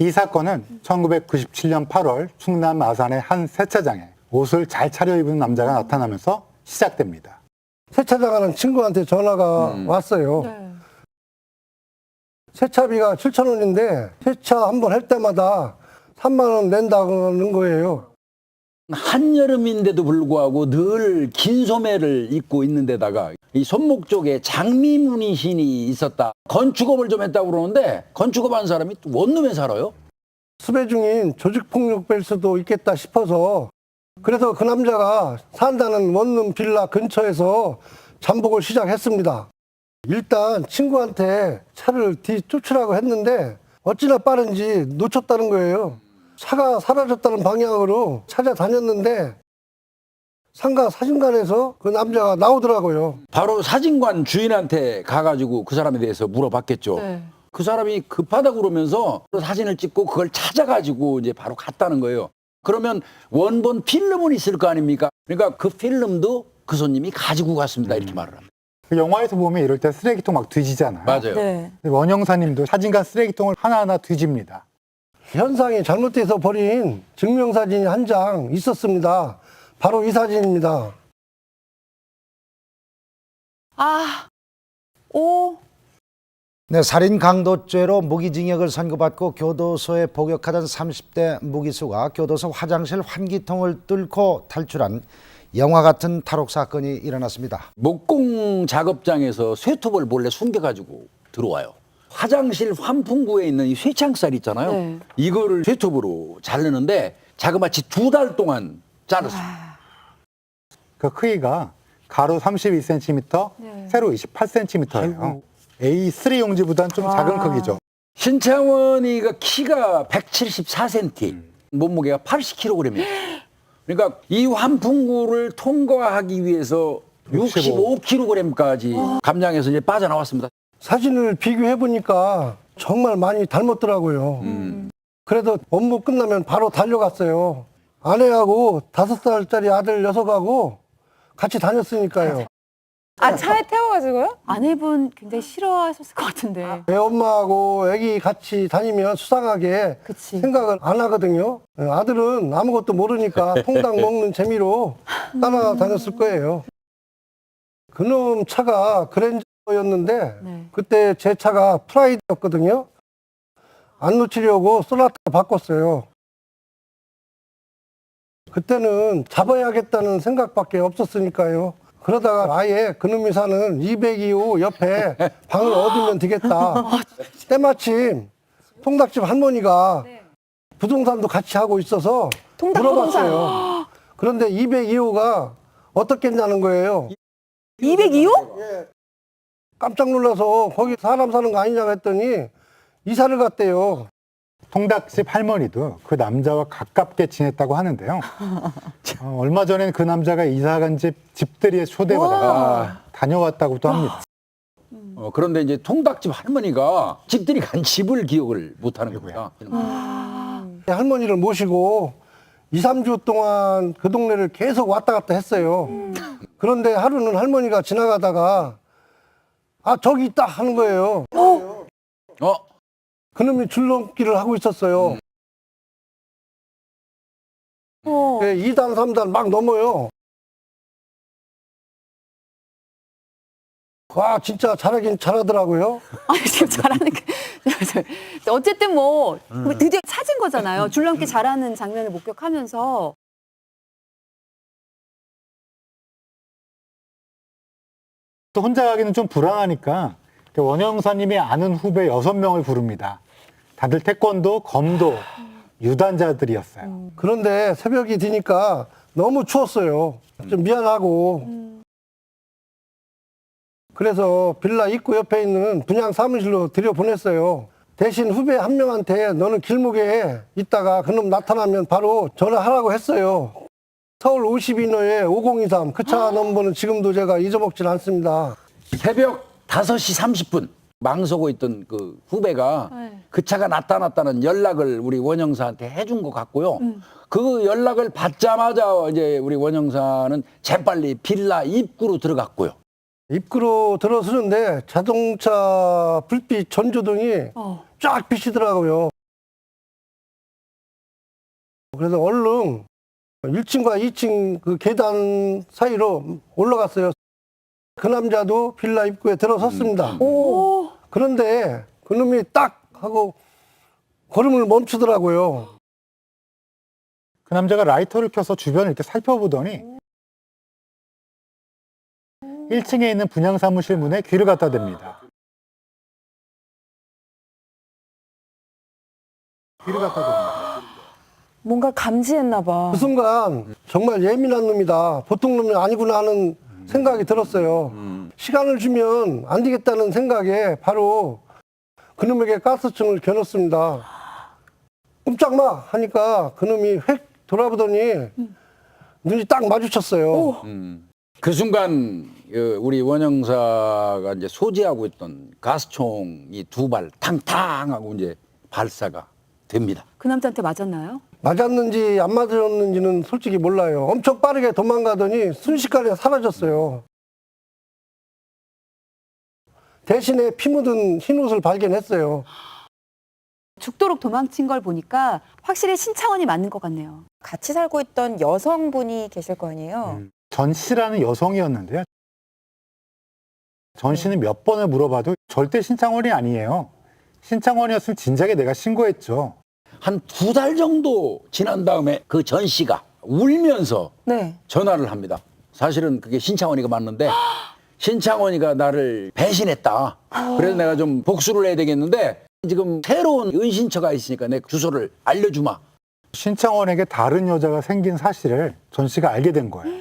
이 사건은 1997년 8월 충남 아산의 한 세차장에 옷을 잘 차려입은 남자가 나타나면서 시작됩니다. 세차장 하는 친구한테 전화가 왔어요. 네. 세차비가 7,000원인데 세차 한 번 할 때마다 3만 원 낸다는 거예요. 한여름인데도 불구하고 늘 긴 소매를 입고 있는 데다가 이 손목 쪽에 장미 무늬신이 있었다. 건축업을 좀 했다고 그러는데 건축업 한 사람이 또 원룸에 살아요? 수배 중인 조직폭력배일 수도 있겠다 싶어서 그래서 그 남자가 산다는 원룸 빌라 근처에서 잠복을 시작했습니다. 일단 친구한테 차를 뒤쫓으라고 했는데 어찌나 빠른지 놓쳤다는 거예요. 차가 사라졌다는 방향으로 찾아다녔는데 상가 사진관에서 그 남자가 나오더라고요. 바로 사진관 주인한테 가가지고 그 사람에 대해서 물어봤겠죠. 네. 그 사람이 급하다고 그러면서 사진을 찍고 그걸 찾아가지고 이제 바로 갔다는 거예요. 그러면 원본 필름은 있을 거 아닙니까? 그러니까 그 필름도 그 손님이 가지고 갔습니다. 이렇게 말을 합니다. 그 영화에서 보면 이럴 때 쓰레기통 막 뒤지잖아요. 맞아요. 네. 원영사님도 사진관 쓰레기통을 하나하나 뒤집니다. 현상이 잘못돼서 버린 증명사진이 한 장 있었습니다. 바로 이 사진입니다. 아, 오, 네, 살인 강도죄로 무기징역을 선고받고 교도소에 복역하던 30대 무기수가 교도소 화장실 환기통을 뚫고 탈출한 영화 같은 탈옥 사건이 일어났습니다. 목공 작업장에서 쇠톱을 몰래 숨겨가지고 들어와요. 화장실 환풍구에 있는 이 쇠창살 있잖아요. 네. 이거를 쇠톱으로 자르는데 자그마치 2달 동안 자르었어요. 그 크기가 가로 32cm, 네. 세로 28cm예요. A3 용지보다는 좀 작은 크기죠. 신창원이가 키가 174cm, 몸무게가 80kg이에요. 그러니까 이 환풍구를 통과하기 위해서 65kg까지 감량해서 이제 빠져나왔습니다. 사진을 비교해 보니까 정말 많이 닮았더라고요. 그래서 업무 끝나면 바로 달려갔어요. 아내하고 5살짜리 아들 녀석하고 같이 다녔으니까요. 아, 차에 태워가지고요? 아내분 굉장히 싫어하셨을 것 같은데. 애 엄마하고 애기 같이 다니면 수상하게 그치. 생각을 안 하거든요. 아들은 아무것도 모르니까 통닭 먹는 재미로 따라다녔을 거예요. 그놈 차가 그랜저였는데 네. 그때 제 차가 프라이드였거든요. 안 놓치려고 소나타 바꿨어요. 그때는 잡아야겠다는 생각밖에 없었으니까요. 그러다가 아예 그놈이 사는 202호 옆에 방을 얻으면 되겠다. 때마침 통닭집 할머니가 부동산도 같이 하고 있어서 통닭 물어봤어요. 그런데 202호가 어떻겠냐는 거예요. 202호? 깜짝 놀라서 거기 사람 사는 거 아니냐고 했더니 이사를 갔대요. 통닭집 할머니도 그 남자와 가깝게 지냈다고 하는데요. 얼마 전엔 그 남자가 이사간 집들이에 초대받아가 다녀왔다고도 합니다. 그런데 이제 통닭집 할머니가 집들이 간 집을 기억을 못하는 겁니다. 할머니를 모시고 2, 3주 동안 그 동네를 계속 왔다 갔다 했어요. 그런데 하루는 할머니가 지나가다가 아 저기 있다 하는 거예요. 그놈이 줄넘기를 하고 있었어요. 어. 2단, 3단 막 넘어요. 와 진짜 잘하긴 잘하더라고요. 아니, 지금 잘하는 게. 어쨌든 뭐, 드디어 찾은 거잖아요. 줄넘기 잘하는 장면을 목격하면서. 또 혼자 가기는 좀 불안하니까 원영사님이 아는 후배 6명을 부릅니다. 다들 태권도, 검도, 유단자들이었어요. 그런데 새벽이 되니까 너무 추웠어요. 좀 미안하고. 그래서 빌라 입구 옆에 있는 분양 사무실로 들여보냈어요. 대신 후배 한 명한테 너는 길목에 있다가 그놈 나타나면 바로 전화하라고 했어요. 서울 52노에 5023 그 차 넘버는 지금도 제가 잊어먹질 않습니다. 새벽 5시 30분 망서고 있던 그 후배가 네. 그 차가 나타났다는 연락을 우리 원영사한테 해준 것 같고요. 그 연락을 받자마자 이제 우리 원영사는 재빨리 빌라 입구로 들어갔고요. 입구로 들어서는데 자동차 불빛 전조등이 어. 쫙 비치더라고요. 그래서 얼른 1층과 2층 그 계단 사이로 올라갔어요. 그 남자도 빌라 입구에 들어섰습니다. 오. 그런데 그놈이 딱 하고 걸음을 멈추더라고요. 그 남자가 라이터를 켜서 주변을 이렇게 살펴보더니 1층에 있는 분양 사무실 문에 귀를 갖다 댑니다. 귀를 갖다 댑니다. 뭔가 감지했나 봐. 그 순간 정말 예민한 놈이다. 보통 놈이 아니구나 하는 생각이 들었어요. 시간을 주면 안 되겠다는 생각에 바로 그놈에게 가스총을 겨눴습니다. 꼼짝 마! 하니까 그놈이 획 돌아보더니 눈이 딱 마주쳤어요. 그 순간 우리 원형사가 이제 소지하고 있던 가스총이 두 발 탕탕하고 이제 발사가 됩니다. 그 남자한테 맞았나요? 맞았는지 안 맞았는지는 솔직히 몰라요. 엄청 빠르게 도망가더니 순식간에 사라졌어요. 대신에 피 묻은 흰 옷을 발견했어요. 죽도록 도망친 걸 보니까 확실히 신창원이 맞는 것 같네요. 같이 살고 있던 여성분이 계실 거 아니에요? 전 씨라는 여성이었는데요. 전 씨는 몇 번을 물어봐도 절대 신창원이 아니에요. 신창원이었으면 진작에 내가 신고했죠. 한 2달 정도 지난 다음에 그 전 씨가 울면서 네. 전화를 합니다. 사실은 그게 신창원이가 맞는데 신창원이가 나를 배신했다. 그래서 내가 좀 복수를 해야 되겠는데 지금 새로운 은신처가 있으니까 내 주소를 알려주마. 신창원에게 다른 여자가 생긴 사실을 전 씨가 알게 된 거예요.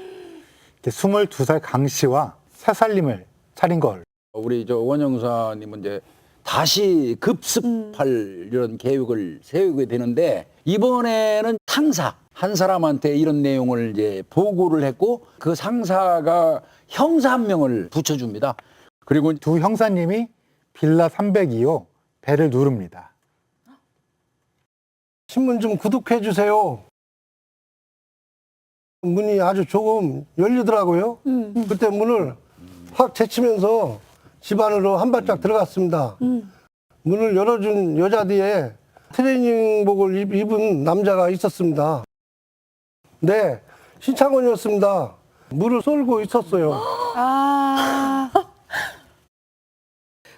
22살 강 씨와 새 살림을 차린 걸. 우리 저 원영사님은 이제 다시 급습할 이런 계획을 세우게 되는데 이번에는 상사 한 사람한테 이런 내용을 이제 보고를 했고 그 상사가 형사 한 명을 붙여줍니다. 그리고 두 형사님이 빌라 302호 배를 누릅니다. 신문 좀 구독해 주세요. 문이 아주 조금 열리더라고요. 그때 문을 확 제치면서 집 안으로 한 발짝 들어갔습니다. 문을 열어준 여자 뒤에 트레이닝복을 입은 남자가 있었습니다. 네, 신창원이었습니다. 물을 쏠고 있었어요. 아.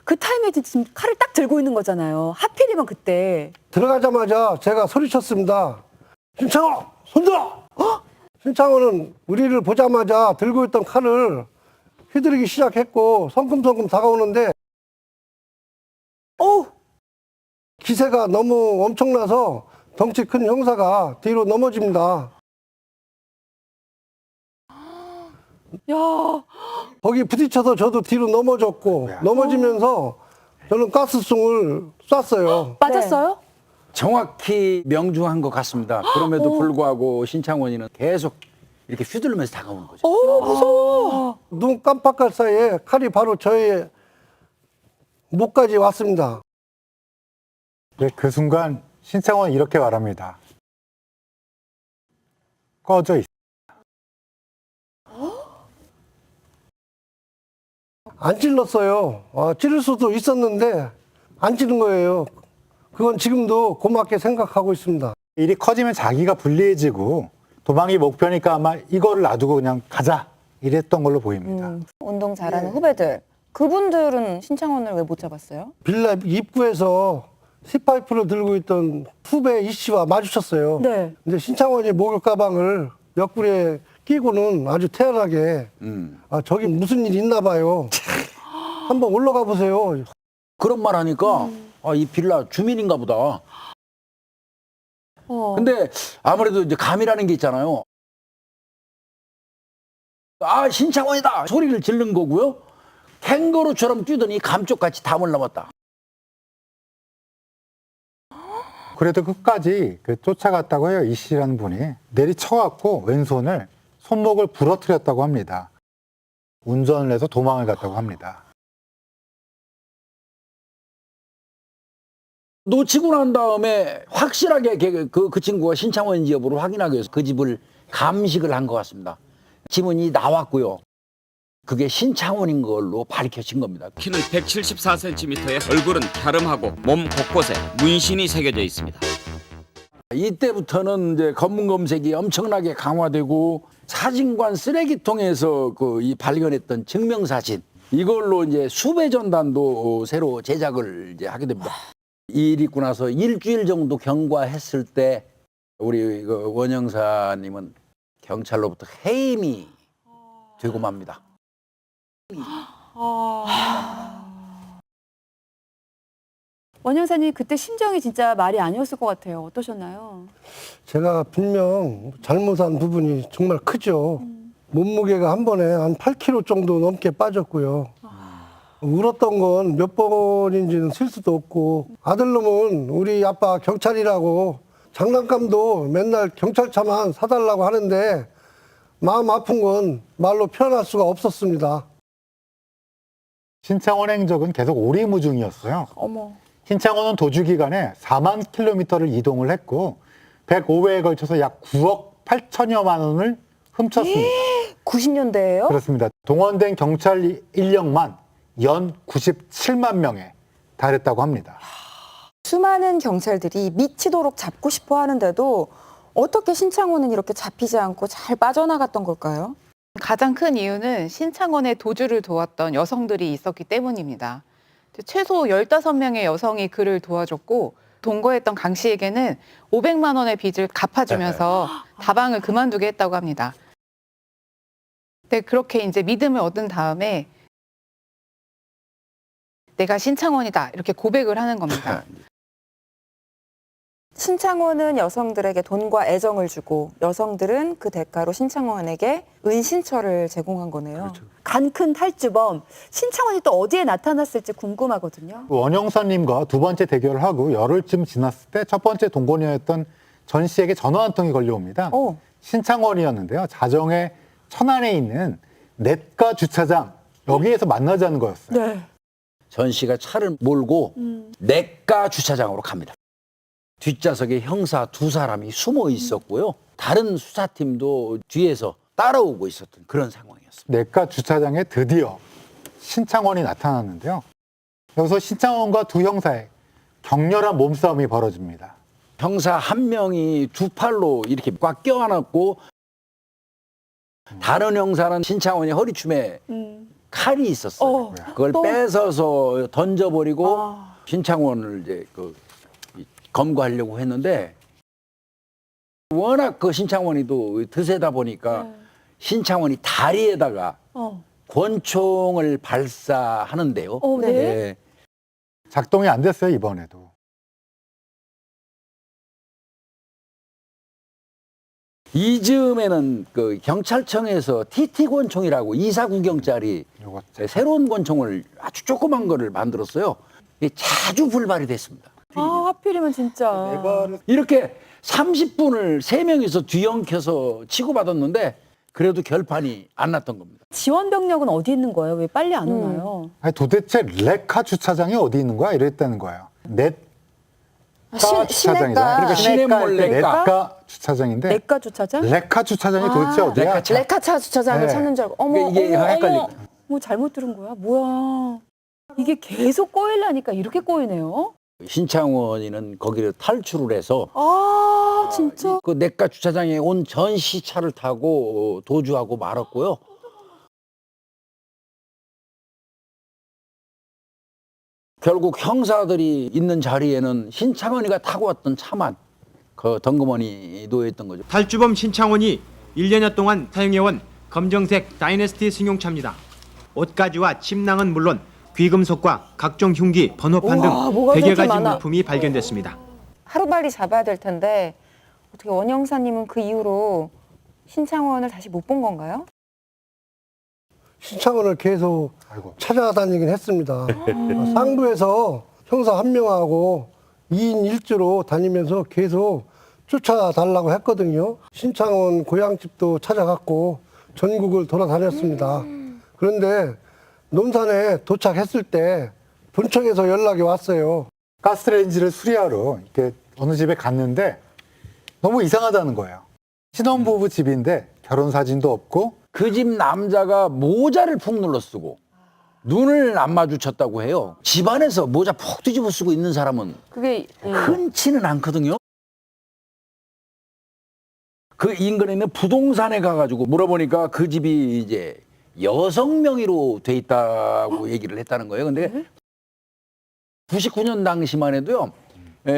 그 타임에 지금 칼을 딱 들고 있는 거잖아요. 하필이면 그때. 들어가자마자 제가 소리쳤습니다. 신창원, 손들어! 신창원은 우리를 보자마자 들고 있던 칼을 휘두르기 시작했고 성큼성큼 다가오는데 기세가 너무 엄청나서 덩치 큰 형사가 뒤로 넘어집니다. 야. 거기 부딪혀서 저도 뒤로 넘어졌고 넘어지면서 저는 가스총을 쐈어요. 맞았어요? 정확히 명중한 것 같습니다. 그럼에도 불구하고 신창원이는 계속 이렇게 휘둘르면서 다가오는 거죠. 무서워. 눈 깜빡할 사이에 칼이 바로 저의 목까지 왔습니다. 그 순간 신창원이 이렇게 말합니다. 꺼져 있어. 안 찔렀어요. 찌를 수도 있었는데 안 찌른 거예요. 그건 지금도 고맙게 생각하고 있습니다. 일이 커지면 자기가 불리해지고 도망이 목표니까 아마 이거를 놔두고 그냥 가자 이랬던 걸로 보입니다. 운동 잘하는 후배들. 그분들은 신창원을 왜 못 잡았어요? 빌라 입구에서 시파이프를 들고 있던 후배 이 씨와 마주쳤어요. 네. 근데 신창원이 목욕 가방을 옆구리에 끼고는 아주 태연하게 저기 무슨 일 있나 봐요. 한번 올라가 보세요. 그런 말 하니까 이 빌라 주민인가 보다. 근데 아무래도 이제 감이라는 게 있잖아요. 신창원이다 소리를 지른 거고요. 캥거루처럼 뛰더니 감쪽같이 담을 넘었다. 그래도 끝까지 쫓아갔다고 해요. 이 씨라는 분이. 내리쳐갖고 왼손을 손목을 부러뜨렸다고 합니다. 운전을 해서 도망을 갔다고 합니다. 놓치고 난 다음에 확실하게 그 친구가 신창원인지 여부를 확인하기 위해서 그 집을 감식을 한 것 같습니다. 지문이 나왔고요. 그게 신창원인 걸로 밝혀진 겁니다. 키는 174cm에 얼굴은 갸름하고 몸 곳곳에 문신이 새겨져 있습니다. 이때부터는 이제 검문 검색이 엄청나게 강화되고 사진관 쓰레기통에서 이 발견했던 증명사진 이걸로 이제 수배 전단도 새로 제작을 이제 하게 됩니다. 이 일 있고 나서 일주일 정도 경과했을 때 우리 원 형사님은 경찰로부터 해임이 되고 맙니다. 원 형사님 그때 심정이 진짜 말이 아니었을 것 같아요. 어떠셨나요? 제가 분명 잘못한 부분이 정말 크죠. 몸무게가 한 번에 한 8kg 정도 넘게 빠졌고요. 울었던 건 몇 번인지는 셀 수도 없고, 아들놈은 우리 아빠 경찰이라고 장난감도 맨날 경찰차만 사달라고 하는데 마음 아픈 건 말로 표현할 수가 없었습니다. 신창원 행적은 계속 오리무중이었어요. 어머. 신창원은 도주 기간에 4만 킬로미터를 이동을 했고 105회에 걸쳐서 약 9억 8천여만 원을 훔쳤습니다. 90년대예요? 그렇습니다. 동원된 경찰 인력만 연 97만 명에 달했다고 합니다. 수많은 경찰들이 미치도록 잡고 싶어 하는데도 어떻게 신창호는 이렇게 잡히지 않고 잘 빠져나갔던 걸까요? 가장 큰 이유는 신창원의 도주를 도왔던 여성들이 있었기 때문입니다. 최소 15명의 여성이 그를 도와줬고 동거했던 강 씨에게는 500만 원의 빚을 갚아주면서 다방을 그만두게 했다고 합니다. 근데 그렇게 이제 믿음을 얻은 다음에 내가 신창원이다 이렇게 고백을 하는 겁니다. 신창호는 여성들에게 돈과 애정을 주고 여성들은 그 대가로 신창원에게 은신처를 제공한 거네요. 간 큰 탈주범 신창원이 또 어디에 나타났을지 궁금하거든요. 원영사님과 두 번째 대결을 하고 열흘쯤 지났을 때 첫 번째 동거녀였던 전 씨에게 전화 한 통이 걸려옵니다. 어. 신창원이었는데요. 자정에 천안에 있는 넷가 주차장 여기에서 만나자는 거였어요. 네. 전 씨가 차를 몰고 내가 주차장으로 갑니다. 뒷좌석에 형사 2사람이 숨어 있었고요. 다른 수사팀도 뒤에서 따라오고 있었던 그런 상황이었습니다. 넷가 주차장에 드디어 신창원이 나타났는데요. 여기서 신창원과 두 형사의 격렬한 몸싸움이 벌어집니다. 형사 한 명이 두 팔로 이렇게 꽉 껴안았고 다른 형사는 신창원이 허리춤에 칼이 있었어요. 그걸 뺏어서 던져버리고 신창원을 이제 검거하려고 했는데 워낙 신창원이 또 드세다 보니까 신창원이 다리에다가 권총을 발사하는데요. 네. 작동이 안 됐어요, 이번에도. 이즈음에는 경찰청에서 TT 권총이라고 249경짜리 요거 새로운 권총을 아주 조그만 거를 만들었어요. 이게 자주 불발이 됐습니다. 아 하필이면 진짜. 이렇게 30분을 3명이서 뒤엉켜서 치고받았는데 그래도 결판이 안 났던 겁니다. 지원 병력은 어디 있는 거예요? 왜 빨리 안 오나요? 아니, 도대체 레카 주차장이 어디 있는 거야? 이랬다는 거예요. 넷가 주차장이잖아요. 그러니까 시냇물 넷가. 넷가 주차장인데 내과 주차장? 레카 주차장이 도대체 어디야? 레카차 주차장을 네. 찾는 줄 알고 어머 이게 어머 헷갈릴 어머. 거예요. 뭐 잘못 들은 거야? 뭐야? 이게 계속 꼬이려니까 이렇게 꼬이네요. 신창원이는 거기를 탈출을 해서 아 진짜? 그 내과 주차장에 온 전시 차를 타고 도주하고 말았고요. 결국 형사들이 있는 자리에는 신창원이가 타고 왔던 차만 그 덩그머니 놓여있던 거죠. 탈주범 신창원이 1년여 동안 사용해온 검정색 다이내스티 승용차입니다. 옷가지와 침낭은 물론 귀금속과 각종 흉기, 번호판 등 우와, 뭐가 100여 저렇게 가지 많아. 물품이 발견됐습니다. 하루빨리 잡아야 될 텐데 어떻게 원영사님은 그 이후로 신창원을 다시 못 본 건가요? 신창원을 계속 아이고. 찾아다니긴 했습니다. 상부에서 형사 한 명하고 2인 1조로 다니면서 계속 쫓아달라고 했거든요. 신창원 고향집도 찾아갔고 전국을 돌아다녔습니다. 그런데 논산에 도착했을 때 본청에서 연락이 왔어요. 가스레인지를 수리하러 이렇게 어느 집에 갔는데 너무 이상하다는 거예요. 신혼부부 집인데 결혼 사진도 없고 그 집 남자가 모자를 푹 눌러 쓰고 눈을 안 마주쳤다고 해요. 집안에서 모자 푹 뒤집어 쓰고 있는 사람은 그게 흔치는 않거든요. 그 인근에 있는 부동산에 가가지고 물어보니까 그 집이 이제 여성 명의로 돼 있다고 얘기를 했다는 거예요. 근데 99년 당시만 해도요,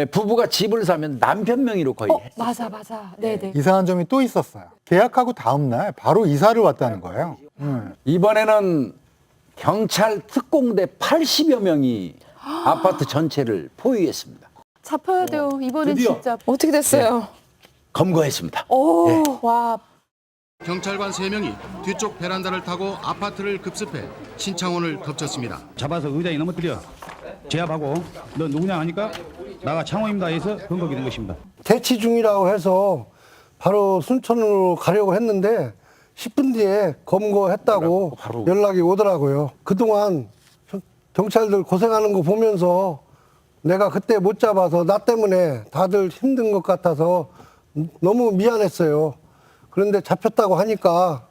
부부가 집을 사면 남편 명의로 거의 했어요. 맞아. 네네. 이상한 점이 또 있었어요. 계약하고 다음 날 바로 이사를 왔다는 거예요. 이번에는 경찰 특공대 80여 명이 아파트 전체를 포위했습니다. 잡혀야 돼요. 이번엔 드디어. 진짜. 어떻게 됐어요? 검거했습니다. 오, 예. 와. 경찰관 3명이 뒤쪽 베란다를 타고 아파트를 급습해 신창원을 덮쳤습니다. 잡아서 의자에 넘어뜨려 제압하고 너 누구냐 하니까 나가 창호입니다 해서 검거가 된 것입니다. 대치 중이라고 해서 바로 순천으로 가려고 했는데 10분 뒤에 검거했다고 바로. 연락이 오더라고요. 그동안 경찰들 고생하는 거 보면서 내가 그때 못 잡아서 나 때문에 다들 힘든 것 같아서 너무 미안했어요. 그런데 잡혔다고 하니까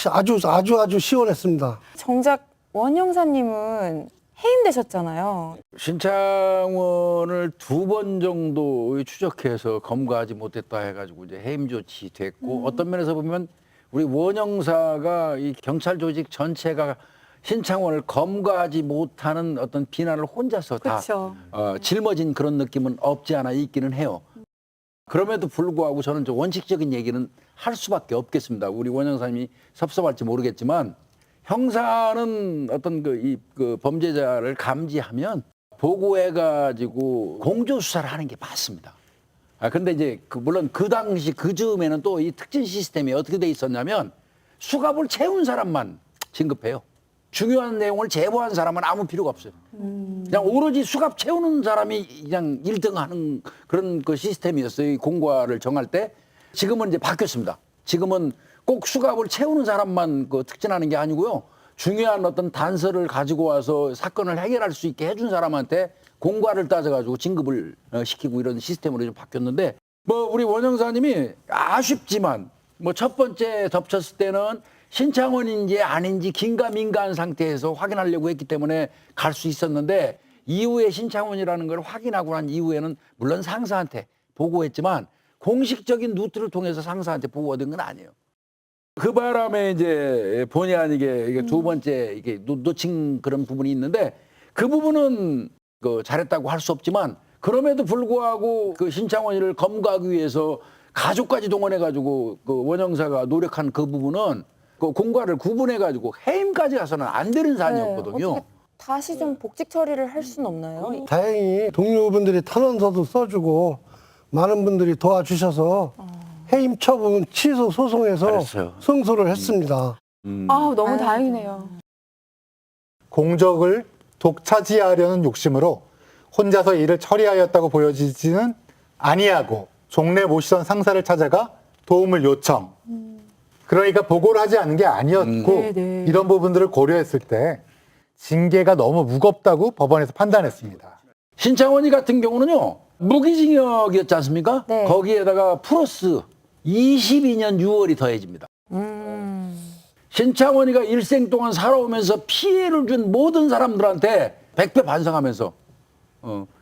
아주 시원했습니다. 정작 원영사님은 해임되셨잖아요. 신창원을 2번 정도 추적해서 검거하지 못했다 해가지고 이제 해임 조치됐고 어떤 면에서 보면 우리 원영사가 이 경찰 조직 전체가 신창원을 검거하지 못하는 어떤 비난을 혼자서 그렇죠. 다 짊어진 그런 느낌은 없지 않아 있기는 해요. 그럼에도 불구하고 저는 좀 원칙적인 얘기는 할 수밖에 없겠습니다. 우리 원영사님이 섭섭할지 모르겠지만 형사는 어떤 그 범죄자를 감지하면 보고해가지고 공조 수사를 하는 게 맞습니다. 근데 이제 물론 그 당시 그 즈음에는 또 이 특진 시스템이 어떻게 돼 있었냐면 수갑을 채운 사람만 진급해요. 중요한 내용을 제보한 사람은 아무 필요가 없어요. 그냥 오로지 수갑 채우는 사람이 그냥 1등하는 그런 그 시스템이었어요. 이 공과를 정할 때. 지금은 이제 바뀌었습니다. 지금은 꼭 수갑을 채우는 사람만 그 특진하는 게 아니고요. 중요한 어떤 단서를 가지고 와서 사건을 해결할 수 있게 해준 사람한테 공과를 따져가지고 진급을 시키고 이런 시스템으로 좀 바뀌었는데 우리 원영사님이 아쉽지만 첫 번째 덮쳤을 때는 신창원인지 아닌지 긴가민가한 상태에서 확인하려고 했기 때문에 갈 수 있었는데 이후에 신창원이라는 걸 확인하고 난 이후에는 물론 상사한테 보고했지만 공식적인 루트를 통해서 상사한테 보고된 건 아니에요. 그 바람에 이제 본의 아니게 이게 2번째 이게 놓친 그런 부분이 있는데 그 부분은 잘했다고 할 수 없지만 그럼에도 불구하고 그 신창원이를 검거하기 위해서 가족까지 동원해가지고 그 원영사가 노력한 그 부분은 그 공과를 구분해가지고 해임까지 가서는 안 되는 사안이었거든요. 어떻게 다시 좀 복직 처리를 할 수는 없나요? 다행히 동료분들이 탄원서도 써주고 많은 분들이 도와주셔서 해임 처분 취소 소송에서 잘했어요. 승소를 했습니다. 아우, 너무 다행이네요. 공적을 독차지하려는 욕심으로 혼자서 일을 처리하였다고 보여지지는 아니하고 종래 모시던 상사를 찾아가 도움을 요청. 그러니까 보고를 하지 않은 게 아니었고 네. 이런 부분들을 고려했을 때 징계가 너무 무겁다고 법원에서 판단했습니다. 신창원이 같은 경우는요 무기징역이었지 않습니까? 네. 거기에다가 플러스 22년 6월이 더해집니다. 신창원이가 일생 동안 살아오면서 피해를 준 모든 사람들한테 100배 반성하면서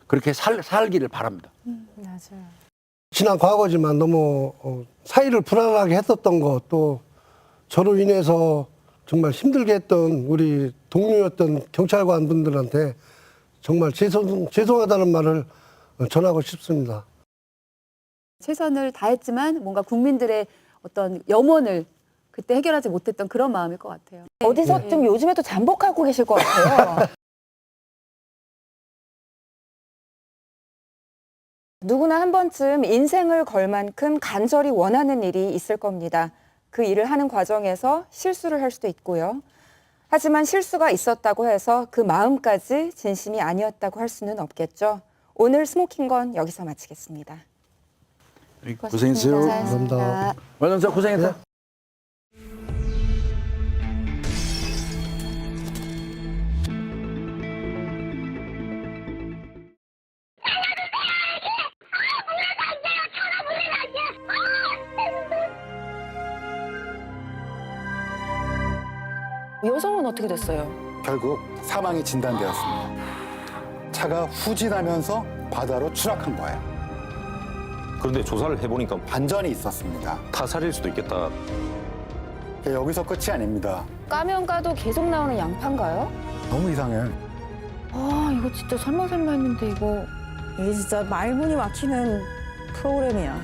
그렇게 살기를 바랍니다. 맞아요. 지난 과거지만 너무 사이를 불안하게 했었던 것, 또 저로 인해서 정말 힘들게 했던 우리 동료였던 경찰관 분들한테 정말 죄송하다는 말을 전하고 싶습니다. 최선을 다했지만 뭔가 국민들의 어떤 염원을 그때 해결하지 못했던 그런 마음일 것 같아요. 어디서 좀 요즘에도 잠복하고 계실 것 같아요. 누구나 한 번쯤 인생을 걸 만큼 간절히 원하는 일이 있을 겁니다. 그 일을 하는 과정에서 실수를 할 수도 있고요. 하지만 실수가 있었다고 해서 그 마음까지 진심이 아니었다고 할 수는 없겠죠. 오늘 스모킹건 여기서 마치겠습니다. 고생했어요. 감사합니다. 원영사 고생했다. 여성은 어떻게 됐어요? 결국 사망이 진단되었습니다. 차가 후진하면서 바다로 추락한 거예요. 그런데 조사를 해보니까 반전이 있었습니다. 타살일 수도 있겠다. 여기서 끝이 아닙니다. 까면 까도 계속 나오는 양파인가요? 너무 이상해. 아, 이거 진짜 설마 했는데 이거. 이게 진짜 말문이 막히는 프로그램이야.